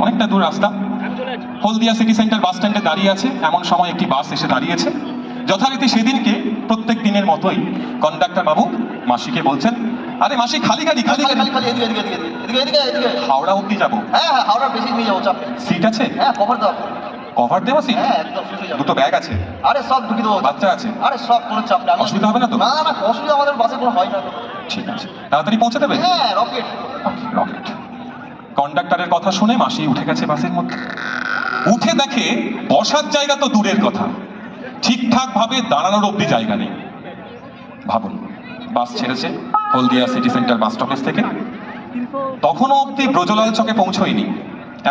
অনেকটা দূর রাস্তা। হলদিয়া সিটি সেন্টার বাস স্ট্যান্ডে দাঁড়িয়ে আছে, এমন সময় একটি বাস এসে দাঁড়িয়েছে। যথারীতি সেদিনকে প্রত্যেক দিনের মতোই কন্ডাক্টর বাবু মাসিকে বলছেন, আরে মাসি খালি গাড়ি, খালি গাড়ি, হাওড়া অব্দি যাবো। হ্যাঁ হ্যাঁ, হাওড়া বেশি নিয়ে যাবো, চাপ নেই। সিট আছে? হ্যাঁ, কভার দাও। কভার দেওয়া সিট? হ্যাঁ, একদম শেষ হয়ে যাবে। দুটো ব্যাগ আছে? আরে সব ঢুকিয়ে দেবো। বাচ্চা আছে? আরে সব, কোনো চাপ নেই। অসুবিধা হবে না তো? না না, অসুবিধা আমাদের বাসে কোনো হয় না। ঠিক আছে, তাড়াতাড়ি পৌঁছে দেবে? হ্যাঁ, রকেট। রকেট। কন্ডাক্টরের কথা শুনে মাসি উঠে গেছে বাসের মধ্যে। উঠে দেখে বসার জায়গা তো দূরের কথা, ঠিকঠাক ভাবে দাঁড়ানোর অব্দি জায়গা নেই। ভাবুন, বাস ছেড়েছে হলদিয়া সিটি সেন্টার বাস স্টপেজ থেকে, তখনও অব্দি ব্রজলাল চকে পৌঁছয়নি।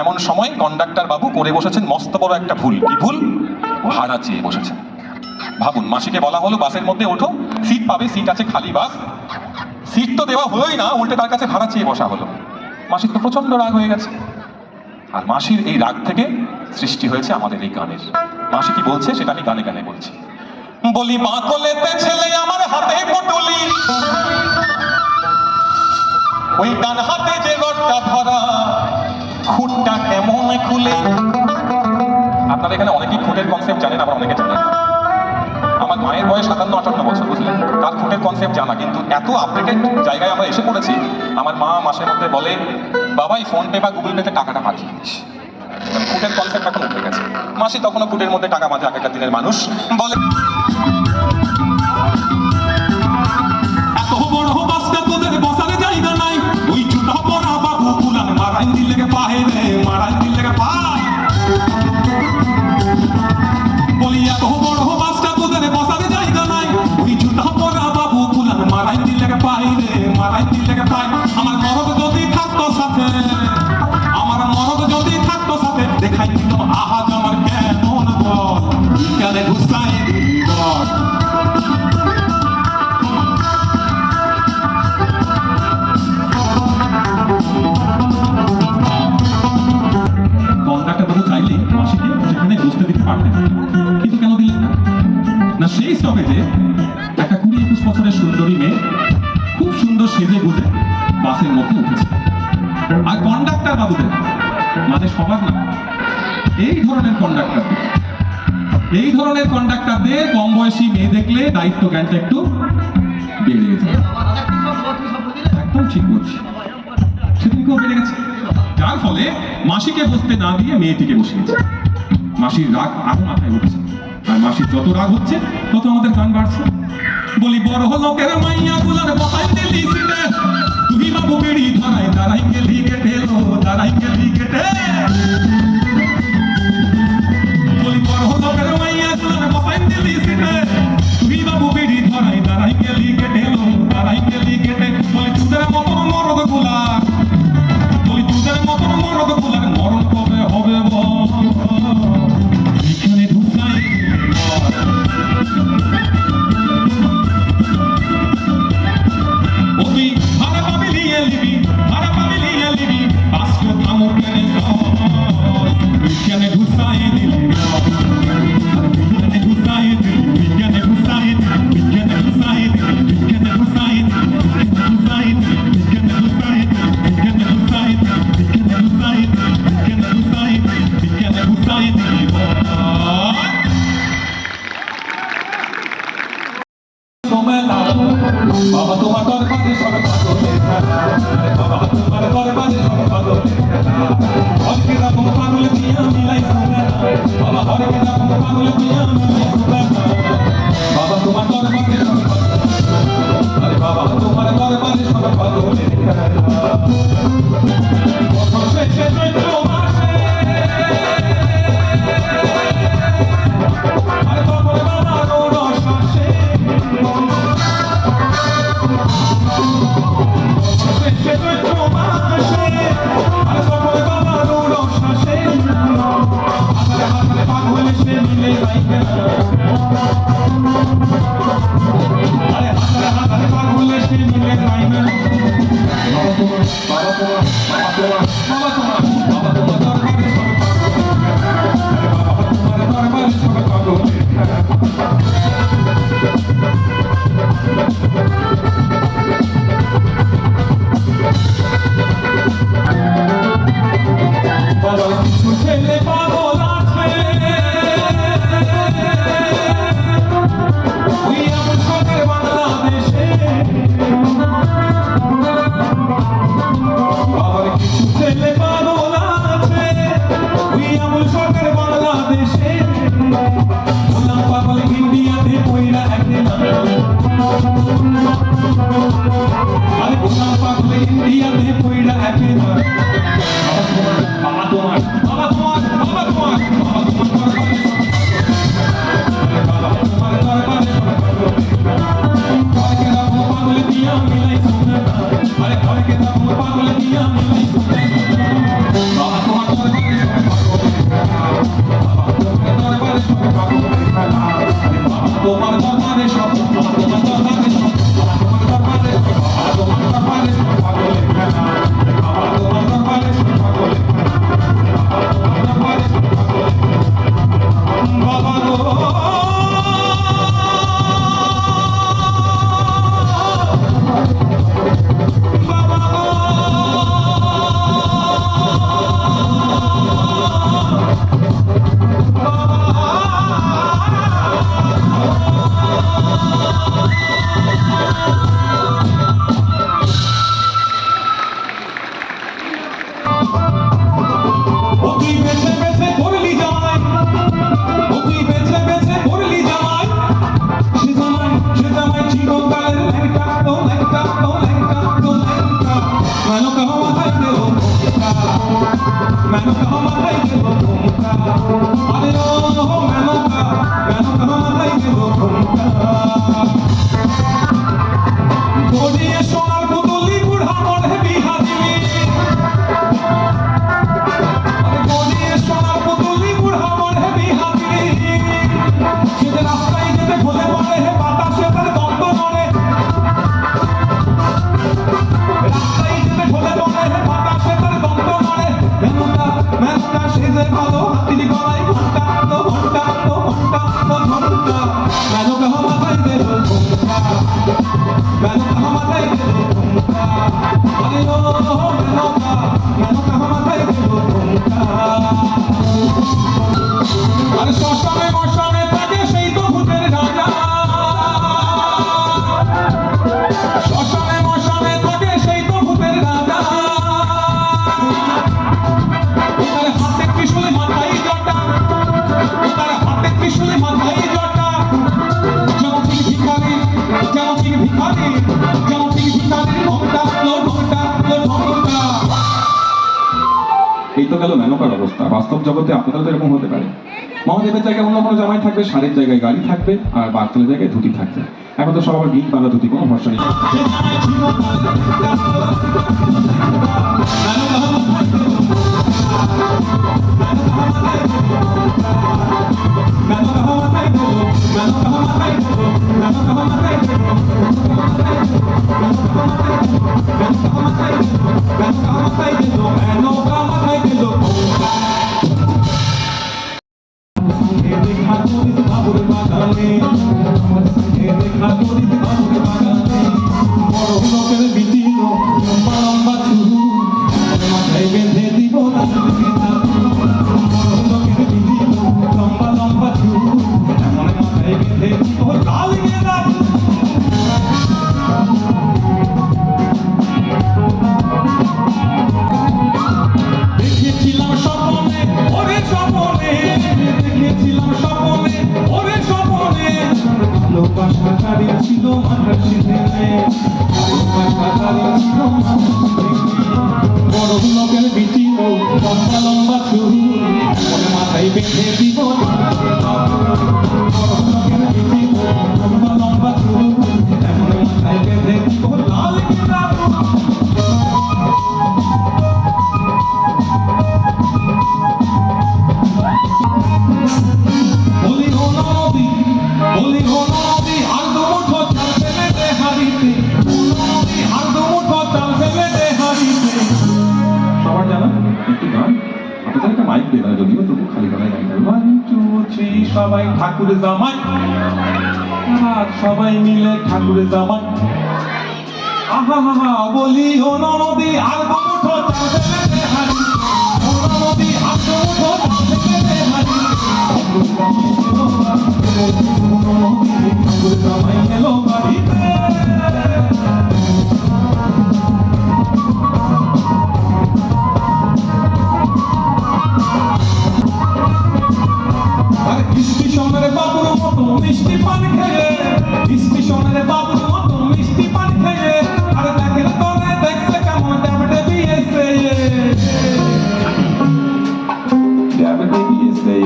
এমন সময় কন্ডাক্টর বাবু করে বসেছেন মস্ত বড় একটা ভুল। কি ভুল? ভাড়া চেয়ে বসেছেন। ভাবুন, মাসিকে বলা হলো বাসের মধ্যে ওঠো, সিট পাবে, সিট আছে, খালি বাস। সিট তো দেওয়া হলোই না, উল্টে তার কাছে ভাড়া চেয়ে বসা হলো। মাসির তো প্রচন্ড রাগ হয়ে গেছে। আর মাসির এই রাগ থেকে সৃষ্টি হয়েছে আমাদের এই গানের। মাসি কি বলছে সেটা আমি গানে গানে বলছি। বলি বাঁকলেতে ছেলে আমার হাতে পটুলি, ওই ডান হাতে যে রডটা ধরা, খুঁটটা কেমন খুলে। আপনারা এখানে অনেকেই খুঁটের কনসেপ্ট জানেন, আবার অনেকে জানেন। আমার মায়ের বয়স 57-58 বছর, বুঝলেন? তার খুঁটের কনসেপ্ট জানা, কিন্তু এত আপডেটেড জায়গায় আমরা এসে পড়েছি। আমার মা মাসের মধ্যে বলে, বাবা এই ফোনপে বা গুগল পেতে টাকাটা পাঠিয়ে দিস। খুঁটের কনসেপ্ট এখন উঠে গেছে। মাসি তখনও খুঁটের মধ্যে টাকা মাঝে আগেকার দিনের মানুষ। বলে এত বড় বাসটা তোদের বসার জায়গা নাই, ওই জুতা পরা বাবু পুলান মারাই দিলে পাহে রে, মারাই দিলে পায়। বলি এত বড় বাসটা তোদের বসার জায়গা নাই, ওই জুতা পরা বাবু পুলান মারাই দিলে পায় রে, মারাই দিলে পায়। আমার মরদ যদি থাকতো সাথে, আমার মরদ যদি থাকতো সাথে, দেখাই দিতাম আহাজ আমার কেমন বল, কেন ঘুষাই দিবি বল। কন্ডাক্টর বাবু চাইলে মাসিকে সেখানে বসতে দিতে পারতেন, কিন্তু কেন দিলেন না? না, সেই স্টপেজে একটা 20-21 বছরের সুন্দরী মেয়ে খুব সুন্দর সেজে গুজে বাসের মধ্যে উঠেছে। আর কন্ডাক্টর বাবুদের, মানে সবার না, এই ধরনের কন্ডাক্টরদের কম বয়সী মেয়ে দেখলে দায়িত্ব জ্ঞানটা একটু বেড়ে গেছে। একদম ঠিক বলছি, সেদিনকেও বেড়ে গেছে। যার ফলে মাসিকে বসতে না দিয়ে মেয়েটিকে বসিয়েছে। মাসির রাগ আরো মাথায় উঠছে, আর মাসির যত রাগ হচ্ছে তত আমাদের গান বাড়ছে। বলি বড় লোকের মাইয়া গুলার বসাই দিলি সিটে, তুই বাবু বেড়ি ধরাই দাঁড়াই গেলি কেটে লো, দাঁড়াই গেলি কেটে। বলি বড় লোকের মাইয়া গুলার বসাই দিলি সিটে, তুই বাবু বেড়ি ধরাই দাঁড়াই গেলি কেটে লো, দাঁড়াই গেলি কেটে। বলি তোদের মতন মরদ গুলা, বলি তোদের মতন মরদ গুলার মরণ কবে হবে বল, এখানে ঢুকাই ওই ভাড়া পাবি লিয়ে লিবি, ভাড়া পাবি লিয়ে লিবি, বাস্ক থামো কেনে এখানে ঢুকাই দিলি, এখানে ঢুকাই দিলি, এখানে ঢুকাই দিলি, এখানে ঢুকাই দিলি, এখানে ঢুকাই দিলি, এখানে ঢুকাই দিলি, এখানে ঢুকাই দিলি, এখানে ঢুকাই দিলি, এখানে ঢুকাই দিলি, এখানে ঢুকাই দিলি, এখানে ঢুকাই দিলি। বাবা তোমার দরবারে সব পাগলের খেলা, বাবা তোমার দরবারে সব পাগলের খেলা, হরকে রকম পাগল দিয়া মিলাই সুনা, বাবা হরকে রকম পাগল দিয়া মিলাই সুনা। বাবা তোমার দরবারে সব পাগলের খেলা, আরে বাবা তোমার দরবারে সব পাগলের খেলা। বছর শেষে চৈত্র মাসে, আরে বাবার বাবার রস আসে, পাগল সে মিলে যাই তুই বেছে বেছে করলি জামাই, ও তুই বেছে বেছে করলি জামাই, সে জামাই চিরকালের ল্যাংটা, ও ল্যাংটা, ও ল্যাংটা, ও ল্যাংটা। মেনকা মাথায় গেল ঘোমটা, মেনকা মাথায় গেল ঘোমটা, আরে ও মেনকা, মেনকা মাথায় গেল ঘোমটা। গড়িয়ে সোনার পুতুলি বুড়া মরে বিহা দিবি, আরে গড়িয়ে সোনার পুতুলি বুড়া মরে বিহা দিবি। সে যে রাস্তায় যেতে ভুলে পড়ে, বাতাসে তার দ্বন্দ্ব নড়ে, রাস্তায় যেতে ভুলে পড়ে, বাতাসে তার দ্বন্দ্ব নড়ে। মেনকা, মেনকা সে যে ভালো হাতির গলায় ঘন্টা, তো ঘন্টা, তো ঘন্টা, তো ঘন্টা। মেনকা মাথায় গেল ঘোমটা, মেনকা মাথায় গেল ঘোমটা, আরে ও মেনকা, মেনকা মাথায় গেল ঘোমটা। আর শ্মশানে মশানে থাকে সেই তো ভূতের রাজা, শ্মশানে মশানে থাকে সেই তো ভূতের রাজা। তার হাতে ত্রিশূলে মাথায় জটা, তার হাতে ত্রিশূলে মাথায় জটা। যেমন ঠিক ভিখারি, যেমন ঠিক ভিখারি, যেমন ঠিক ভিখারির ঘোমটা, লো ঘোমটা, লো ঘোমটা। এই তো গেল মেনকার অবস্থা। বাস্তব জগতে আপনাদের তো এরকম হতে পারে। মহাদেবের জায়গায় অন্য কোনো জামাই থাকবে, ষাঁড়ের জায়গায় গাড়ি থাকবে, আর বাচ্চাদের জায়গায় ধুতি থাকবে। এখন তো সব আবার গিট বাঁধা ধুতি, কোনো ভরসা নেই। দেখা করিস বাবুর বাগানে, আমার সঙ্গে দেখা করিস বাবুর বাগানে। বড় লোকের বিচিল লম্বা লম্বা চুল, আমার মাথায় বেঁধে দিব না। বড় লোকের বিচিল লম্বা লম্বা চুল, আমার মাথায় বেঁধে দিব লাল গেঁদা ফুল। দেখেছিলাম স্বপ্নে, ওরে স্বপ্নে, দেখেছিলাম স্বপ্নে, ওরে স্বপ্নে। ভালোবাসাকারী ছিল মাথার সিঁড়িতে, ভালোবাসাকারী ছিল মাথার সিঁড়িতে। বড় লোকের বিচিল লম্বা লম্বা চুল, আমার মাথায় বেঁধে দিব না। বড় লোকের বিচিল লম্বা লম্বা চুল, আমার মাথায় বেঁধে দিব লাল গেঁদা ফুল। বলি হো নদী, বলি হো নদী, আর দু মুঠো চাল ফেলে দে হাড়িতে, নদী আর দু মুঠো চাল ফেলে দে হাড়িতে। সবার জানা একটি গান, আপনাদের একটা মাইক দিয়ে দেয়, যদিও তবু খালি গলায় গাইতে হবে। 1 2 3 সবাই ঠাকুরে জামাই, আর সবাই মিলে ঠাকুরে জামাই। আহা হা হা, বলি হো নদী, আর দু মুঠো চাল ফেলে দে হাড়িতে, নদী আর দু মুঠো চাল ফেলে দে হাড়িতে। জামাই এলো বাড়িতে, আর স্টেশনের বাবুর মতো মিষ্টি পান খেয়ে, স্টেশনের বাবুর মতো মিষ্টি পান খেয়ে, আর দেখে তোরে দেখছে কেমন ড্যাবডে দিয়েছে, ড্যাবডে দিয়েছে।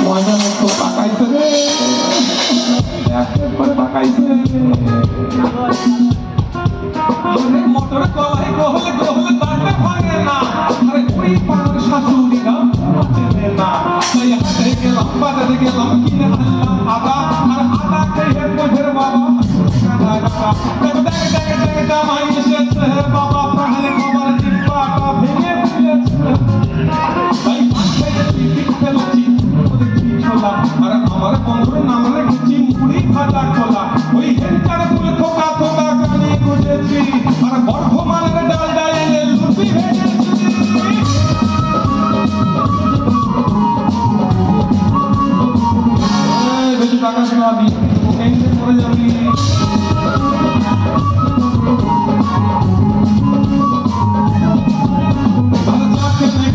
ময়দা মতো পাকাইছে রে, একবার পাকাইছে। মোটর কলাই গোহলে গোহলে দাঁড়ে ভাঙে না, আরে ওই পাড়ার শাশুড়িরা দেবে না। তাই হাটে গেলাম, বাজারে গেলাম, কিনে আনলাম আদা, আর আদা খেয়ে বোঝের বাবা জামাই এসেছে, বাবা প্রাণে বাবার জিব্বাটা ভেঙে ফেলেছে। তাই ভাত খেয়েছি, পিঠ ফেলেছি, ছোলা, আর আমার বন্ধুর নাম রেখেছি মুড়ি ভাজা ছোলা। ওই হেলচার ফুল থোকা থোকা কানে গুজেছি, আর বর্ধমানের ডাল ডাইলে লুচি ভেজেছি। বেশি টাকা শোনাবি, পড়ে যাবি। চা খেতে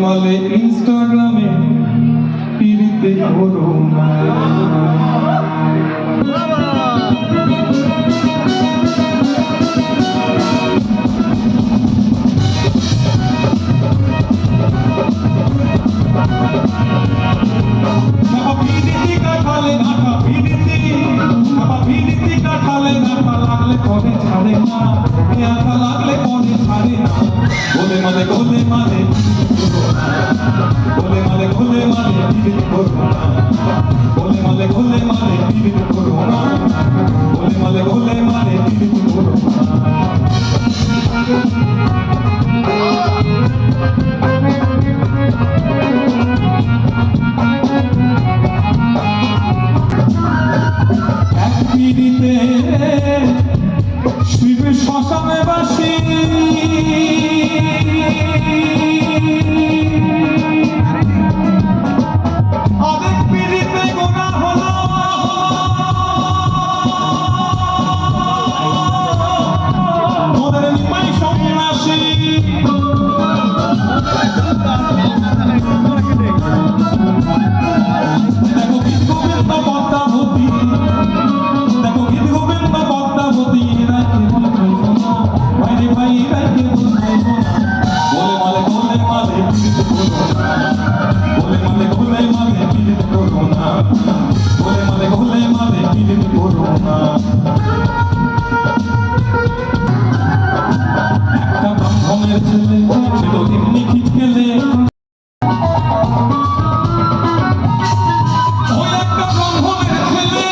বলে ইনস্টাগ্রামে পিড়িতে করো না। পিড়িতি কাঠালে নাঠা পিড়িতি পিড়িতি কাঠালে নাঠা লাগলে পরে ছাড়ে না, আঠা লাগলে পরে ছাড়ে না। গোলে মালে গোলে মালে গোলে মালে গোলে মালে পিড়িতি করো না, গোলে মালে গোলে মালে পিড়িতি করো না, গোলে মালে গোলে মালে পিড়িতি করো না। এক পিড়িতে শিবে শ্মশানে বাসি, আরেক পিড়িতে গোনা হলো ওদের নিপাই সন্ন্যাসী। দেখো গীত গোবিন্দ পদ্মাবতী, দেখো গীত গোবিন্দ পদ্মাবতী, এরা কেবল খাইছো না ভাইরে ভাই, এরা কেবল খাইছো না। গোলে মালে গোলে মালে পিড়িত করো না, গোলে মালে গোলে মালে পিড়িত করো না, গোলে মালে গোলে মালে পিড়িত করো না। একটা ব্রাহ্মণের ছেলে সে তো এমনি খিট খেলে, ওই একটা ব্রাহ্মণের ছেলে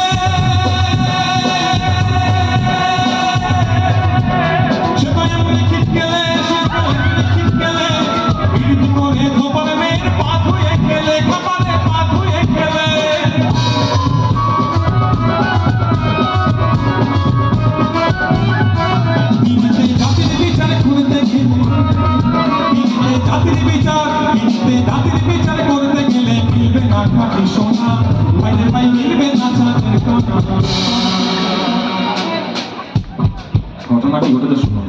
সে তো এমনি খিট খেলে, সে তো এমনি খিট খেলে, পিড়িত করে ধোপার মেয়ের পা ধুয়ে খেলে, খাবারে পা ধুয়ে খেলে। পিড়িতে জাতির বিচার করতে গেলে, পিড়িতে জাতির বিচার, পিড়িতে জাতির বিচার করতে গেলে মিলবে না খাঁটি সোনা, ভাইরে ভাই মিলবে না চাঁদের কোনা। ঘটনা কি ঘটেছে শুনুন।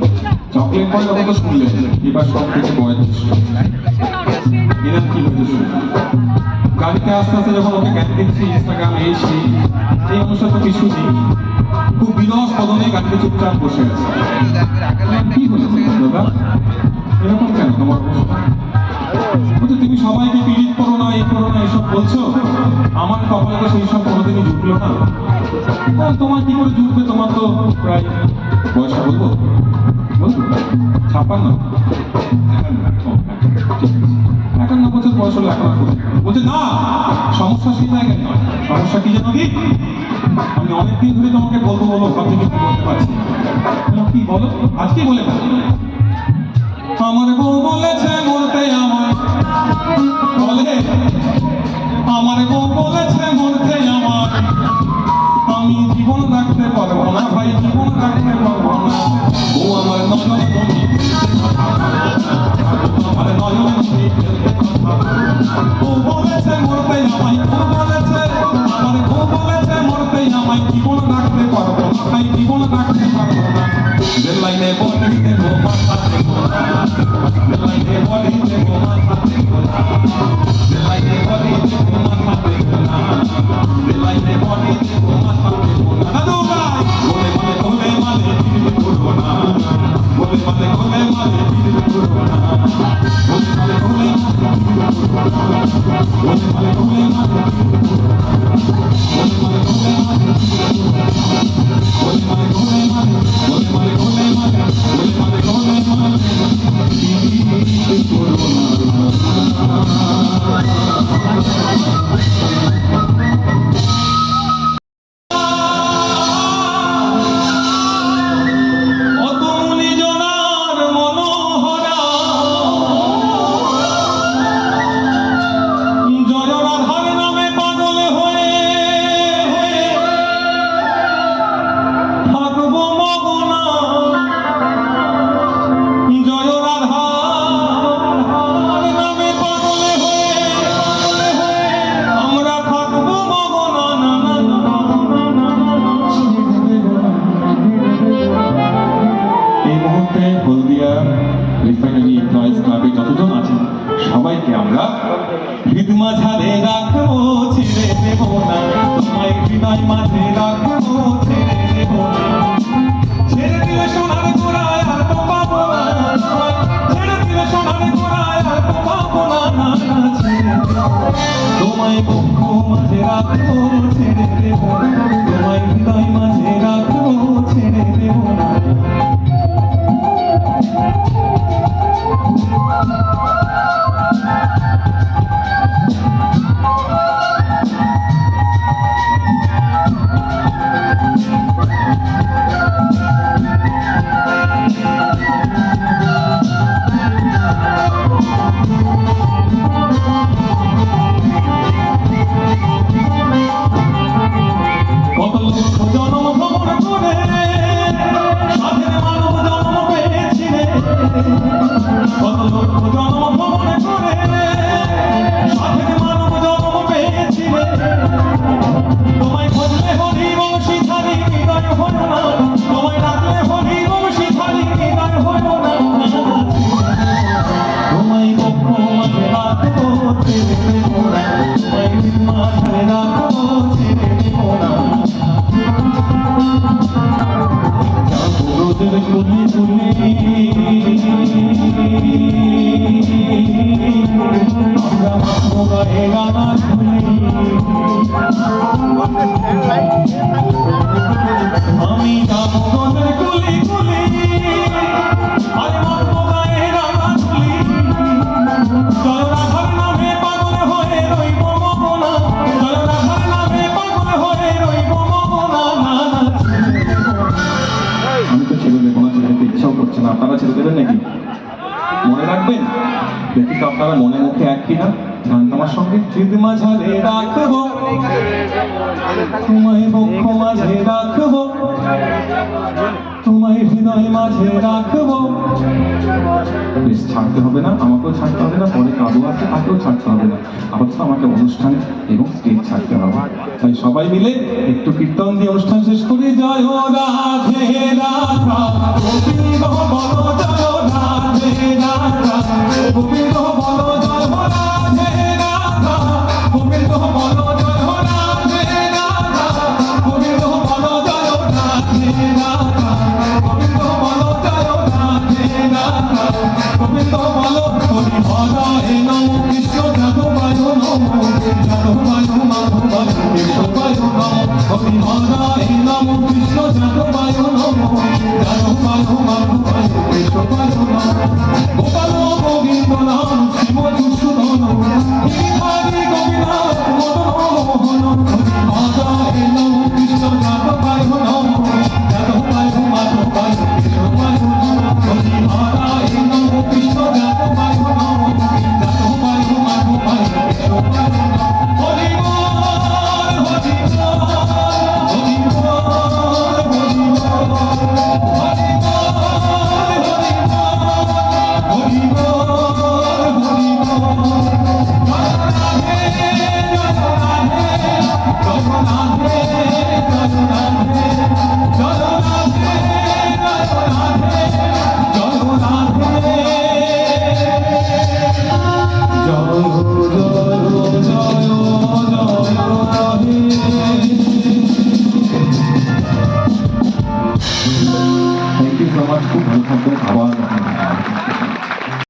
চকলেট বয় কথা তো শুনলেন, এবার সব থেকে বয়ের দৃশ্য। এরা কি হয়েছে শুনুন। গাড়িতে আস্তে আস্তে যখন ওকে জ্ঞান দিচ্ছি ইনস্টাগ্রাম এই সেই, এই অনুষ্ঠান তো কিছু নেই, খুব বিরস পদনে গাড়িতে চুপচাপ বসে আছে। কি হয়েছে দাদা, এরকম কেন তোমার অবস্থা? বলছে তুমি সবাইকে পিড়িত করো না, এই করো না, এসব বলছো, আমার কপালে তো সেই সব কোনোদিনই জুটলো না। তোমার কি করে জুটবে, তোমার তো প্রায় বয়সটা বলবো বলবো 56, 51 বছর বয়স হলো এখন। বলছে না, সমস্যা সেই জায়গায় নয়, সমস্যা কি জানো কি, আমি অনেকদিন ধরে তোমাকে বলবো বলবো ভাবছি কিন্তু বলতে পারছি না। কি বলো, আজকেই বলে ফেলো। আমার বউ বলেছে মরতে আমার, বলে আমার বউ বলেছে মরতে আমার, আমি জীবন রাখতে পারবো না ভাই, জীবন রাখতে পারবো না। ও আমার নয়ন মনি, আমার নয়ন মনি, ও বলেছে মরতে আমায়, ও বলেছে আমার বউ বলেছে মরতে আমায়, জীবন রাখতে পারবো না ভাই, জীবন রাখতে পারবো না। রেল লাইনে বলি দেবো মাথা দেবো না, রেল লাইনে বলি দেবো মাথা দেবো না, রেল লাইনে বলি দেবো মাথা দেবো না, রেল লাইনে বলি দেবো মাথা দেবো না। দাদু ভাই গোলে মালে গোলে মালে পিড়িত করো না, গোলে মালে গোলে মালে পিড়িত করো না, গোলে মালে গোলে মালে পিড়িত করো না, গোলে মালে গোলে মালে পিড়িত করো না, গোলে মালে গোলে মালে পিড়িত করো না, গোলে মালে গোলে মালে, গোলে মালে গোলে মালে, গোলে মালে গোলে মালে পিড়িত করো না। হৃদ মাঝারে রাখবো ছেড়ে দেব না তোমায় হৃদয় মাঝে রাখবো ছেড়ে দেব না ছেড়ে দিলে সোনার গোড়ায় আর তো পাবো না তোমায় ছেড়ে দিলে সোনার গোড়ায় আর তো পাবো না না না ছেড়ে দেব তোমায় বক্ষ মাঝে রাখবো ছেড়ে দেব না তোমায় হৃদয় মাঝে রাখবো ছেড়ে দেব না কত লক্ষ জন্ম ভ্রমণ করে স্বাধীন মানব জন্ম পেয়েছি রে কত লক্ষ জন্ম ভ্রমণ করে স্বাধীন মানব জন্ম পেয়েছি রে তোমায় খুঁজলে হরি বংশী ধারি হৃদয় হলো না তোমায় ডাকলে হরি বংশী ধারি হৃদয় হলো না তোমায় পক্ষ মাঝে রাখবো ছেড়ে দেব না তোমায় মাঝে রাখবো ছেড়ে দেব না রোদের কুলি কুলি আমরা মাখবো গায়ে গানা ধুলি আমি যাবো রোদের কুলি কুলি আর মাখবো গায়ে গানা ধুলি চল রাখার নামে পাগল হয়ে রইব মমনা চল রাখার নামে পাগল হয়ে রইব মমনা না না আমি তো ছেড়ে দেবো না ছেড়ে দিতে ইচ্ছাও করছে না আপনারা ছেড়ে দেবেন নাকি মনে রাখবেন দেখি তো আপনারা মনে মুখে এক কিনা গান তোমার সঙ্গে হৃদ মাঝারে রাখবো তোমায় বক্ষ মাঝে রাখবো তোমায় হৃদয় মাঝে রাখবো বেশ ছাড়তে হবে না আমাকেও ছাড়তে হবে না পরে কাবু আছে তাকেও ছাড়তে হবে না আপাতত আমাকে অনুষ্ঠানে এবং স্টেজ ছাড়তে হবে তাই সবাই মিলে একটু কীর্তন দিয়ে অনুষ্ঠান শেষ করি জয় রাধে রাধা গোবিন্দ বলো জয় রাধে রাধা গোবিন্দ বলো জয় রাধে রাধা গোবিন্দ বলো জয় রাধে রাধা গোবিন্দ বলো জয় রাধে রাধা গোবিন্দ বলো জয় রাধে রাধা গোবিন্দ বলো হরি হরায় নমো কৃষ্ণ যাদবায় নমো যাদবায় মাধবায় কেশবায় নমো হরি হরায় নমো কৃষ্ণ যাদবায় নমো যাদবায় মাধবায় কেশবায় নমো গোপাল গোবিন্দ নাম শিব দুষুধন হরি গোবিন্দ মদন মোহন হরি হরায় নমো কৃষ্ণ যাদবায় নমো যাদবায় মাধবায় কেশবায় নমো হরি হরায় নমো কৃষ্ণ যাদবায় নমো যাদবায় মাধবায় কেশবায় নমো হরি বল হরি বল হরি বল হরি বল হরি বল হরি বল হরি বল Radhe Radhe Radhe Radhe Radhe thank you so much খুব ভালো থাকবেন আবার